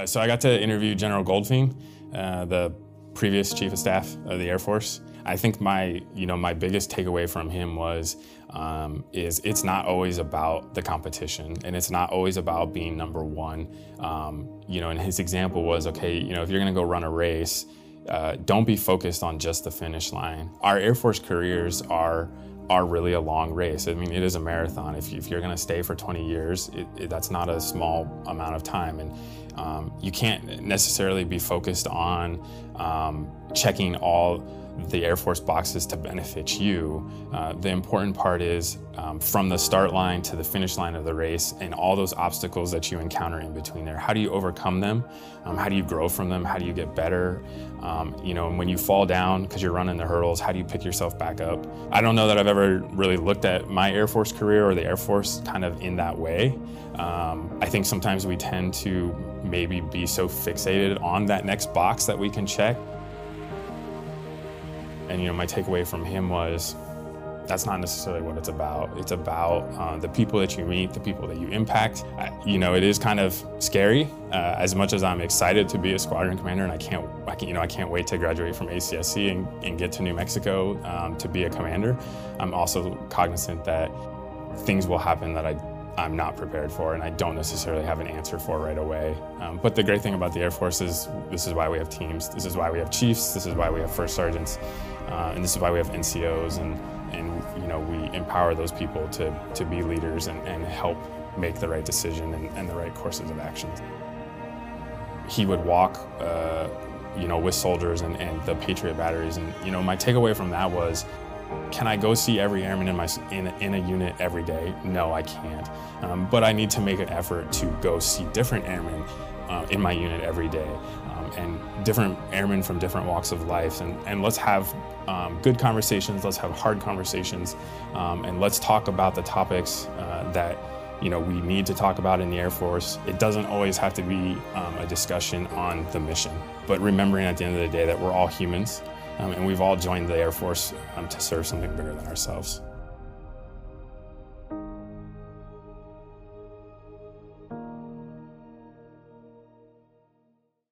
So I got to interview General Goldfein, the previous Chief of Staff of the Air Force. I think my biggest takeaway from him was is it's not always about the competition, and it's not always about being number one. And his example was, okay, if you're gonna go run a race, don't be focused on just the finish line. Our Air Force careers are really a long race. I mean, it is a marathon. If you're gonna stay for 20 years, that's not a small amount of time. And you can't necessarily be focused on checking all the Air Force boxes to benefit you. The important part is from the start line to the finish line of the race and all those obstacles that you encounter in between there. How do you overcome them? How do you grow from them? How do you get better? And when you fall down because you're running the hurdles, how do you pick yourself back up? I don't know that I've ever really looked at my Air Force career or the Air Force kind of in that way. I think sometimes we tend to maybe be so fixated on that next box that we can check. And my takeaway from him was, that's not necessarily what it's about. It's about the people that you meet, the people that you impact. It is kind of scary. As much as I'm excited to be a squadron commander, and I can't wait to graduate from ACSC and get to New Mexico to be a commander. I'm also cognizant that things will happen that I'm not prepared for, and I don't necessarily have an answer for right away. But the great thing about the Air Force is this is why we have teams, this is why we have chiefs, this is why we have first sergeants, and this is why we have NCOs, and we empower those people to be leaders and help make the right decision and the right courses of action. He would walk with soldiers and the Patriot batteries, and my takeaway from that was, can I go see every airman in a unit every day? No, I can't. But I need to make an effort to go see different airmen in my unit every day, and different airmen from different walks of life. And let's have good conversations, let's have hard conversations, and let's talk about the topics that we need to talk about in the Air Force. It doesn't always have to be a discussion on the mission, but remembering at the end of the day that we're all humans. And we've all joined the Air Force to serve something bigger than ourselves.